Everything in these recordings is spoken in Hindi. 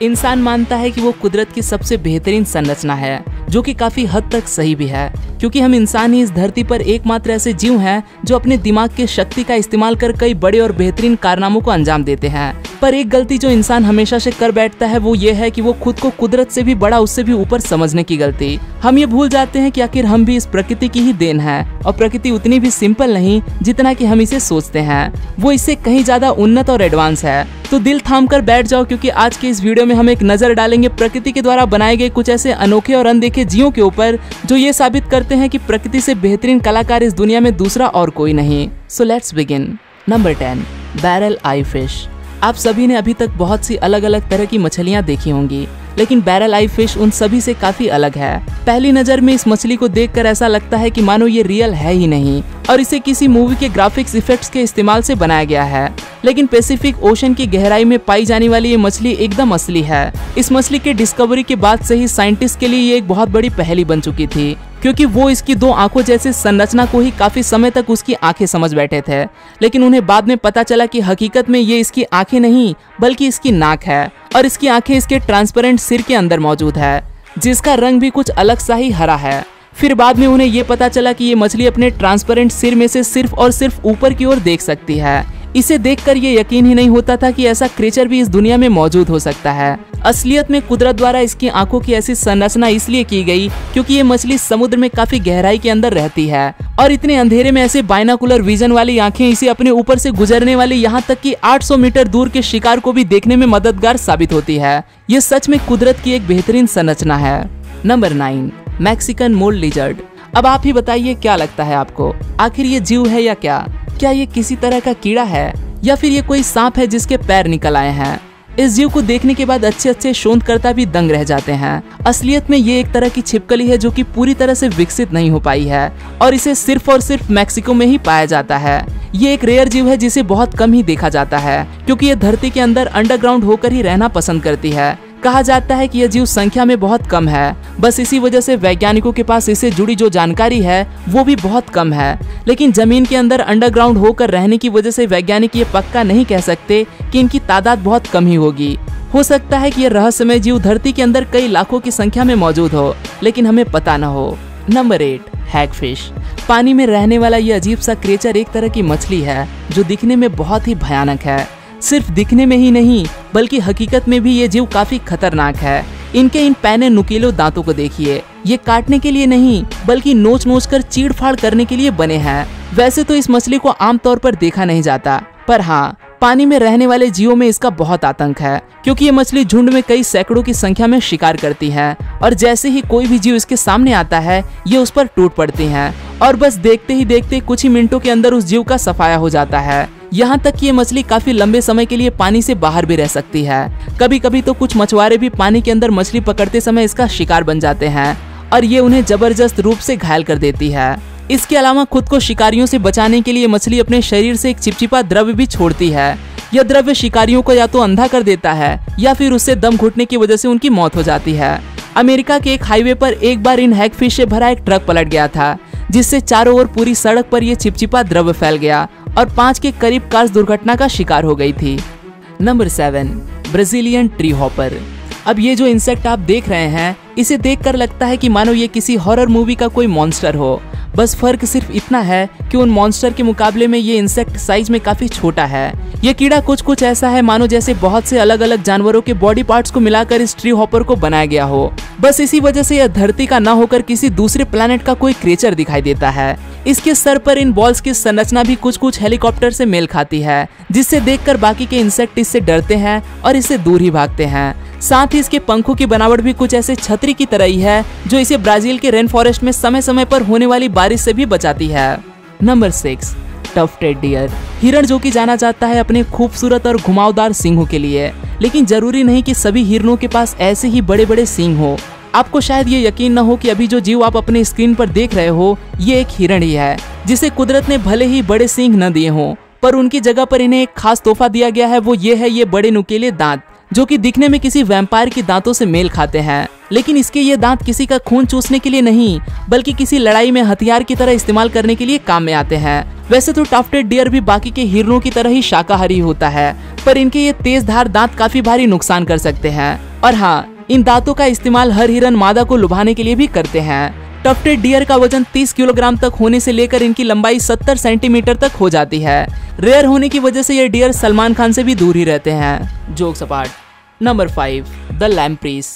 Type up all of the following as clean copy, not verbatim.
इंसान मानता है कि वो कुदरत की सबसे बेहतरीन संरचना है, जो कि काफी हद तक सही भी है, क्योंकि हम इंसान ही इस धरती पर एकमात्र ऐसे जीव हैं जो अपने दिमाग की शक्ति का इस्तेमाल कर कई बड़े और बेहतरीन कारनामों को अंजाम देते हैं। पर एक गलती जो इंसान हमेशा से कर बैठता है वो ये है कि वो खुद को कुदरत से भी बड़ा, उससे भी ऊपर समझने की गलती। हम ये भूल जाते हैं कि आखिर हम भी इस प्रकृति की ही देन है, और प्रकृति उतनी भी सिंपल नहीं जितना कि हम इसे सोचते हैं। वो इससे कहीं ज्यादा उन्नत और एडवांस है। तो दिल थाम कर बैठ जाओ, क्योंकि आज के इस वीडियो में हम एक नजर डालेंगे प्रकृति के द्वारा बनाए गए कुछ ऐसे अनोखे और अनदेखे जीवों के ऊपर जो ये साबित करते हैं कि प्रकृति से बेहतरीन कलाकार इस दुनिया में दूसरा और कोई नहीं। So let's begin. Number 10, barrel I fish. आप सभी ने अभी तक बहुत सी अलग अलग तरह की मछलियां देखी होंगी, लेकिन बैरल आई फिश उन सभी से काफी अलग है। पहली नजर में इस मछली को देखकर ऐसा लगता है कि मानो ये रियल है ही नहीं और इसे किसी मूवी के ग्राफिक्स इफेक्ट्स के इस्तेमाल से बनाया गया है। लेकिन पैसिफिक ओशन की गहराई में पाई जाने वाली ये मछली एकदम असली है। इस मछली के डिस्कवरी के बाद से ही साइंटिस्ट के लिए ये एक बहुत बड़ी पहेली बन चुकी थी, क्योंकि वो इसकी 2 आंखों जैसे संरचना को ही काफी समय तक उसकी आंखें समझ बैठे थे। लेकिन उन्हें बाद में पता चला कि हकीकत में ये इसकी आंखें नहीं बल्कि इसकी नाक है, और इसकी आंखें इसके ट्रांसपेरेंट सिर के अंदर मौजूद है, जिसका रंग भी कुछ अलग सा ही हरा है। फिर बाद में उन्हें ये पता चला कि ये मछली अपने ट्रांसपेरेंट सिर में से सिर्फ और सिर्फ ऊपर की ओर देख सकती है। इसे देखकर ये यकीन ही नहीं होता था कि ऐसा क्रिएचर भी इस दुनिया में मौजूद हो सकता है। असलियत में कुदरत द्वारा इसकी आंखों की ऐसी संरचना इसलिए की गई क्योंकि ये मछली समुद्र में काफी गहराई के अंदर रहती है, और इतने अंधेरे में ऐसे बाइनोकुलर विजन वाली आंखें इसे अपने ऊपर से गुजरने वाली यहाँ तक कि 800 मीटर दूर के शिकार को भी देखने में मददगार साबित होती है। ये सच में कुदरत की एक बेहतरीन संरचना है। नंबर 9, मैक्सिकन मोल लिजर्ड। अब आप ही बताइए, क्या लगता है आपको, आखिर ये जीव है या क्या? क्या ये किसी तरह का कीड़ा है या फिर ये कोई सांप है जिसके पैर निकल आए हैं? इस जीव को देखने के बाद अच्छे शोधकर्ता भी दंग रह जाते हैं। असलियत में ये एक तरह की छिपकली है जो कि पूरी तरह से विकसित नहीं हो पाई है, और इसे सिर्फ और सिर्फ मैक्सिको में ही पाया जाता है। ये एक रेयर जीव है जिसे बहुत कम ही देखा जाता है, क्योंकि ये धरती के अंदर अंडरग्राउंड होकर ही रहना पसंद करती है। कहा जाता है कि यह जीव संख्या में बहुत कम है, बस इसी वजह से वैज्ञानिकों के पास इससे जुड़ी जो जानकारी है वो भी बहुत कम है। लेकिन जमीन के अंदर अंडरग्राउंड होकर रहने की वजह से वैज्ञानिक ये पक्का नहीं कह सकते कि इनकी तादाद बहुत कम ही होगी। हो सकता है कि यह रहस्यमय जीव धरती के अंदर कई लाखों की संख्या में मौजूद हो, लेकिन हमें पता न हो। Number 8, hagfish. पानी में रहने वाला ये अजीब सा क्रिएचर एक तरह की मछली है जो दिखने में बहुत ही भयानक है। सिर्फ दिखने में ही नहीं बल्कि हकीकत में भी ये जीव काफी खतरनाक है। इनके इन पैने नुकीले दांतों को देखिए, ये काटने के लिए नहीं बल्कि नोच कर चीड़-फाड़ करने के लिए बने हैं। वैसे तो इस मछली को आमतौर पर देखा नहीं जाता, पर हाँ, पानी में रहने वाले जीवों में इसका बहुत आतंक है, क्योंकि ये मछली झुंड में कई सैकड़ों की संख्या में शिकार करती है, और जैसे ही कोई भी जीव इसके सामने आता है ये उस पर टूट पड़ती हैं, और बस देखते ही देखते कुछ ही मिनटों के अंदर उस जीव का सफाया हो जाता है। यहाँ तक कि ये मछली काफी लंबे समय के लिए पानी से बाहर भी रह सकती है। कभी कभी तो कुछ मछुआरे भी पानी के अंदर मछली पकड़ते समय इसका शिकार बन जाते हैं, और ये उन्हें जबरदस्त रूप से घायल कर देती है। इसके अलावा खुद को शिकारियों से बचाने के लिए मछली अपने शरीर से एक चिपचिपा द्रव्य भी छोड़ती है। यह द्रव्य शिकारियों को या तो अंधा कर देता है या फिर उससे दम घुटने की वजह से उनकी मौत हो जाती है। अमेरिका के एक हाईवे पर एक बार इन हैगफिश से भरा एक ट्रक पलट गया था, जिससे चारों ओर पूरी सड़क पर यह चिपचिपा द्रव्य फैल गया और 5 के करीब कार दुर्घटना का शिकार हो गई थी। Number 7, Brazilian tree hopper. अब ये जो इंसेक्ट आप देख रहे हैं, इसे देखकर लगता है कि मानो ये किसी हॉरर मूवी का कोई मॉन्स्टर हो। बस फर्क सिर्फ इतना है कि उन मॉन्स्टर के मुकाबले में ये इंसेक्ट साइज में काफी छोटा है। ये कीड़ा कुछ ऐसा है मानो जैसे बहुत से अलग अलग जानवरों के बॉडी पार्ट्स को मिलाकर इस ट्री हॉपर को बनाया गया हो। बस इसी वजह से यह धरती का ना होकर किसी दूसरे प्लेनेट का कोई क्रिएचर दिखाई देता है। इसके सर पर इन बॉल्स की संरचना भी कुछ हेलीकॉप्टर से मेल खाती है, जिससे देखकर बाकी के इंसेक्ट इससे डरते हैं और इससे दूर ही भागते हैं। साथ ही इसके पंखों की बनावट भी कुछ ऐसे छतरी की तरह ही है, जो इसे ब्राजील के रेन फॉरेस्ट में समय समय पर होने वाली बारिश से भी बचाती है। Number 6, tufted deer. हिरण जो कि जाना जाता है अपने खूबसूरत और घुमावदार सींगों के लिए, लेकिन जरूरी नहीं कि सभी हिरणों के पास ऐसे ही बड़े बड़े सींग हो। आपको शायद ये यकीन न हो कि अभी जो जीव आप अपने स्क्रीन पर देख रहे हो ये एक हिरण ही है, जिसे कुदरत ने भले ही बड़े सींग न दिए हों, पर उनकी जगह पर इन्हें एक खास तोहफा दिया गया है। वो ये है ये बड़े नुकीले दांत, जो कि दिखने में किसी वैम्पायर के दांतों से मेल खाते हैं। लेकिन इसके ये दांत किसी का खून चूसने के लिए नहीं बल्कि किसी लड़ाई में हथियार की तरह इस्तेमाल करने के लिए काम में आते हैं। वैसे तो टफ्टेड डियर भी बाकी के हिरणों की तरह ही शाकाहारी होता है, पर इनके ये तेज धार दांत काफी भारी नुकसान कर सकते हैं। और हाँ, इन दांतों का इस्तेमाल हर हिरन मादा को लुभाने के लिए भी करते हैं। टफ्टेड डियर का वजन 30 किलोग्राम तक होने से लेकर इनकी लंबाई 70 सेंटीमीटर तक हो जाती है। रेयर होने की वजह से ये डियर सलमान खान से भी दूर ही रहते हैं। Jokes apart. Number 5, the lampreys.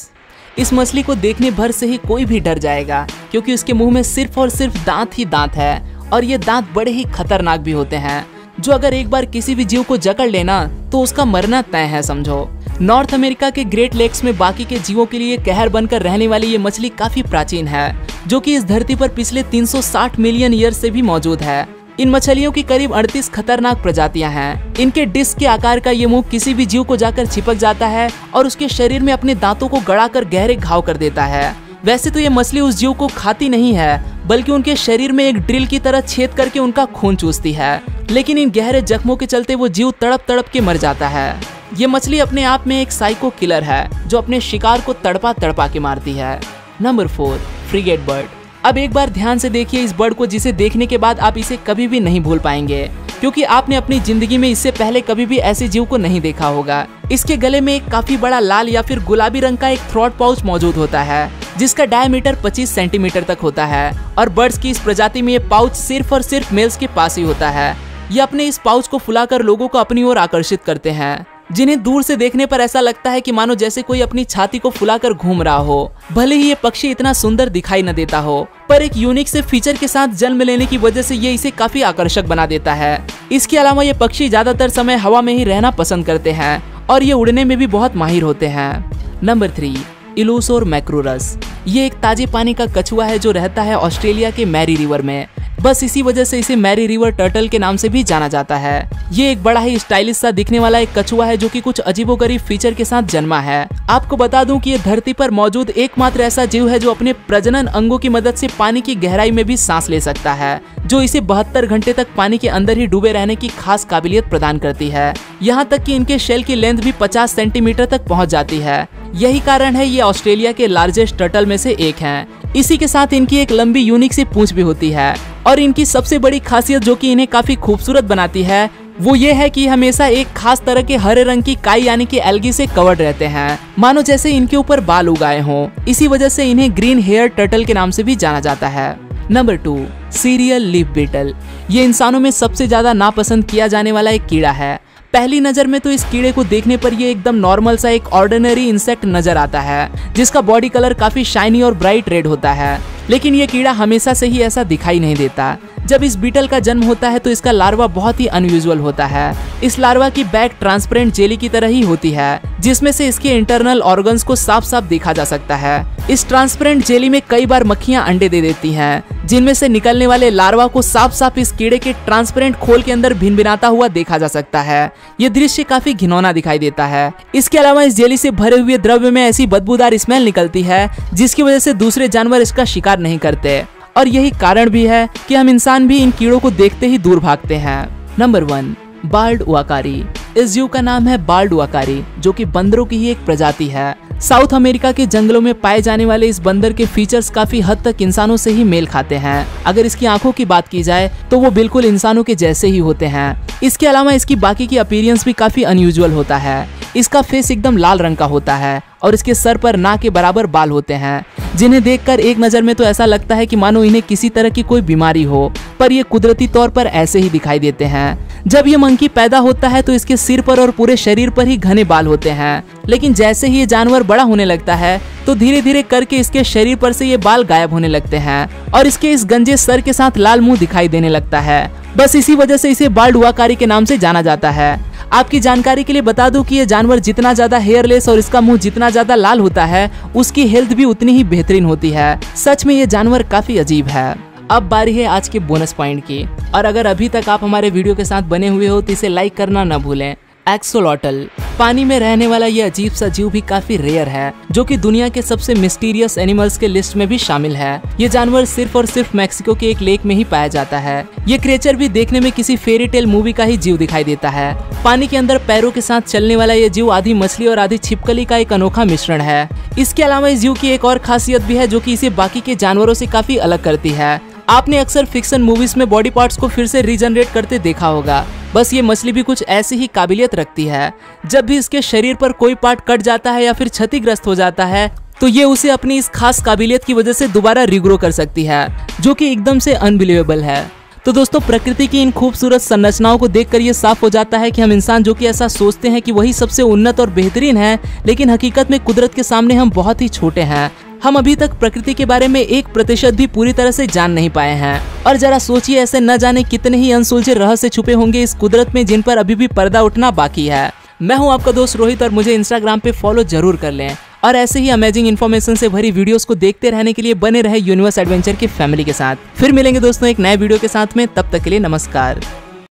इस मछली को देखने भर से ही कोई भी डर जाएगा, क्योंकि उसके मुंह में सिर्फ और सिर्फ दांत ही दांत है, और ये दांत बड़े ही खतरनाक भी होते हैं, जो अगर एक बार किसी भी जीव को जकड़ लेना तो उसका मरना तय है समझो। नॉर्थ अमेरिका के ग्रेट लेक्स में बाकी के जीवों के लिए कहर बनकर रहने वाली ये मछली काफी प्राचीन है, जो कि इस धरती पर पिछले 360 मिलियन ईयर से भी मौजूद है। इन मछलियों की करीब 38 खतरनाक प्रजातियां हैं। इनके डिस्क के आकार का ये मुंह किसी भी जीव को जाकर चिपक जाता है और उसके शरीर में अपने दांतों को गड़ाकर गहरे घाव कर देता है। वैसे तो ये मछली उस जीव को खाती नहीं है, बल्कि उनके शरीर में एक ड्रिल की तरह छेद करके उनका खून चूसती है, लेकिन इन गहरे जख्मों के चलते वो जीव तड़प तड़प के मर जाता है। ये मछली अपने आप में एक साइको किलर है, जो अपने शिकार को तड़पा तड़पा के मारती है। Number 4, frigate bird. अब एक बार ध्यान से देखिए इस बर्ड को, जिसे देखने के बाद आप इसे कभी भी नहीं भूल पाएंगे, क्योंकि आपने अपनी जिंदगी में इससे पहले कभी भी ऐसे जीव को नहीं देखा होगा। इसके गले में एक काफी बड़ा लाल या फिर गुलाबी रंग का एक थ्रोट पाउच मौजूद होता है, जिसका डायमीटर 25 सेंटीमीटर तक होता है, और बर्ड्स की इस प्रजाति में ये पाउच सिर्फ और सिर्फ मेल्स के पास ही होता है। ये अपने इस पाउच को फुलाकर लोगों को अपनी ओर आकर्षित करते हैं, जिन्हें दूर से देखने पर ऐसा लगता है कि मानो जैसे कोई अपनी छाती को फुलाकर घूम रहा हो। भले ही ये पक्षी इतना सुंदर दिखाई न देता हो, पर एक यूनिक से फीचर के साथ जन्म लेने की वजह से ये इसे काफी आकर्षक बना देता है। इसके अलावा ये पक्षी ज्यादातर समय हवा में ही रहना पसंद करते हैं, और ये उड़ने में भी बहुत माहिर होते हैं। नंबर 3, इलूसोर मैक्रोरस। ये एक ताजे पानी का कछुआ है जो रहता है ऑस्ट्रेलिया के मैरी रिवर में। बस इसी वजह से इसे मैरी रिवर टर्टल के नाम से भी जाना जाता है। ये एक बड़ा ही स्टाइलिश सा दिखने वाला एक कछुआ है, जो कि कुछ अजीबोगरीब फीचर के साथ जन्मा है। आपको बता दूं कि ये धरती पर मौजूद एकमात्र ऐसा जीव है जो अपने प्रजनन अंगों की मदद से पानी की गहराई में भी सांस ले सकता है, जो इसे 72 घंटे तक पानी के अंदर ही डूबे रहने की खास काबिलियत प्रदान करती है। यहाँ तक कि इनके शेल की लेंथ भी 50 सेंटीमीटर तक पहुँच जाती है। यही कारण है ये ऑस्ट्रेलिया के लार्जेस्ट टर्टल में से एक हैं। इसी के साथ इनकी एक लंबी यूनिक सी पूंछ भी होती है, और इनकी सबसे बड़ी खासियत जो कि इन्हें काफी खूबसूरत बनाती है, वो ये है कि हमेशा एक खास तरह के हरे रंग की काई यानी कि एल्गी से कवर्ड रहते हैं, मानो जैसे इनके ऊपर बाल उगाए हों। इसी वजह से इन्हें ग्रीन हेयर टर्टल के नाम से भी जाना जाता है। Number 2, cereal leaf beetle. ये इंसानों में सबसे ज्यादा नापसंद किया जाने वाला एक कीड़ा है। पहली नजर में तो इस कीड़े को देखने पर ये एकदम नॉर्मल सा एक ऑर्डिनरी इंसेक्ट नजर आता है, जिसका बॉडी कलर काफी शाइनी और ब्राइट रेड होता है। लेकिन ये कीड़ा हमेशा से ही ऐसा दिखाई नहीं देता। जब इस बीटल का जन्म होता है तो इसका लार्वा बहुत ही अनयूजुअल होता है। इस लार्वा की बैक ट्रांसपेरेंट जेली की तरह ही होती है, जिसमें से इसके इंटरनल ऑर्गन्स को साफ साफ देखा जा सकता है। इस ट्रांसपेरेंट जेली में कई बार मक्खियां अंडे दे देती हैं, जिनमें से निकलने वाले लार्वा को साफ साफ इस कीड़े के ट्रांसपेरेंट खोल के अंदर भिनभिनाता हुआ देखा जा सकता है। ये दृश्य काफी घिनौना दिखाई देता है। इसके अलावा इस जेली से भरे हुए द्रव्य में ऐसी बदबूदार स्मेल निकलती है, जिसकी वजह से दूसरे जानवर इसका शिकार नहीं करते, और यही कारण भी है कि हम इंसान भी इन कीड़ों को देखते ही दूर भागते हैं। Number 1, bald uakari. इस जीव का नाम है बाल्ड उआकारी, जो कि बंदरों की ही एक प्रजाति है। साउथ अमेरिका के जंगलों में पाए जाने वाले इस बंदर के फीचर्स काफी हद तक इंसानों से ही मेल खाते हैं। अगर इसकी आंखों की बात की जाए तो वो बिल्कुल इंसानों के जैसे ही होते हैं। इसके अलावा इसकी बाकी की अपीयरेंस भी काफी अनयूजुअल होता है। इसका फेस एकदम लाल रंग का होता है, और इसके सर पर नाक के बराबर बाल होते हैं, जिन्हें देखकर एक नजर में तो ऐसा लगता है कि मानो इन्हें किसी तरह की कोई बीमारी हो, पर ये कुदरती तौर पर ऐसे ही दिखाई देते हैं। जब ये मंकी पैदा होता है तो इसके सिर पर और पूरे शरीर पर ही घने बाल होते हैं, लेकिन जैसे ही ये जानवर बड़ा होने लगता है तो धीरे धीरे करके इसके शरीर पर से ये बाल गायब होने लगते हैं, और इसके इस गंजे सर के साथ लाल मुंह दिखाई देने लगता है। बस इसी वजह से इसे बाल्ड उआकारी के नाम से जाना जाता है। आपकी जानकारी के लिए बता दूं कि ये जानवर जितना ज्यादा हेयरलेस और इसका मुंह जितना ज्यादा लाल होता है, उसकी हेल्थ भी उतनी ही बेहतरीन होती है। सच में ये जानवर काफी अजीब है। अब बारी है आज के बोनस पॉइंट की, और अगर अभी तक आप हमारे वीडियो के साथ बने हुए हो तो इसे लाइक करना न भूलें। एक्सोलॉटल, पानी में रहने वाला ये अजीब सा जीव भी काफी रेयर है, जो कि दुनिया के सबसे मिस्टीरियस एनिमल्स के लिस्ट में भी शामिल है। ये जानवर सिर्फ और सिर्फ मैक्सिको के एक लेक में ही पाया जाता है। ये क्रिएचर भी देखने में किसी फेरी टेल मूवी का ही जीव दिखाई देता है। पानी के अंदर पैरों के साथ चलने वाला ये जीव आधी मछली और आधी छिपकली का एक अनोखा मिश्रण है। इसके अलावा इस जीव की एक और खासियत भी है, जो कि इसे बाकी के जानवरों से काफी अलग करती है। आपने अक्सर फिक्शन मूवीज में बॉडी पार्ट्स को फिर से रीजनरेट करते देखा होगा, बस ये मछली भी कुछ ऐसी ही काबिलियत रखती है। जब भी इसके शरीर पर कोई पार्ट कट जाता है या फिर क्षतिग्रस्त हो जाता है तो ये उसे अपनी इस खास काबिलियत की वजह से दोबारा रिग्रो कर सकती है, जो कि एकदम से अनबिलीवेबल है। तो दोस्तों, प्रकृति की इन खूबसूरत संरचनाओं को देखकर ये साफ हो जाता है कि हम इंसान जो कि ऐसा सोचते हैं कि वही सबसे उन्नत और बेहतरीन है, लेकिन हकीकत में कुदरत के सामने हम बहुत ही छोटे हैं। हम अभी तक प्रकृति के बारे में 1% भी पूरी तरह से जान नहीं पाए हैं। और जरा सोचिए, ऐसे न जाने कितने ही अनसुलझे रहस्य छुपे होंगे इस कुदरत में, जिन पर अभी भी पर्दा उठना बाकी है। मैं हूं आपका दोस्त रोहित और मुझे इंस्टाग्राम पे फॉलो जरूर कर लें और ऐसे ही अमेजिंग इन्फॉर्मेशन से भरी वीडियोस को देखते रहने के लिए बने रहे यूनिवर्स एडवेंचर की फैमिली के साथ। फिर मिलेंगे दोस्तों एक नए वीडियो के साथ में, तब तक के लिए नमस्कार।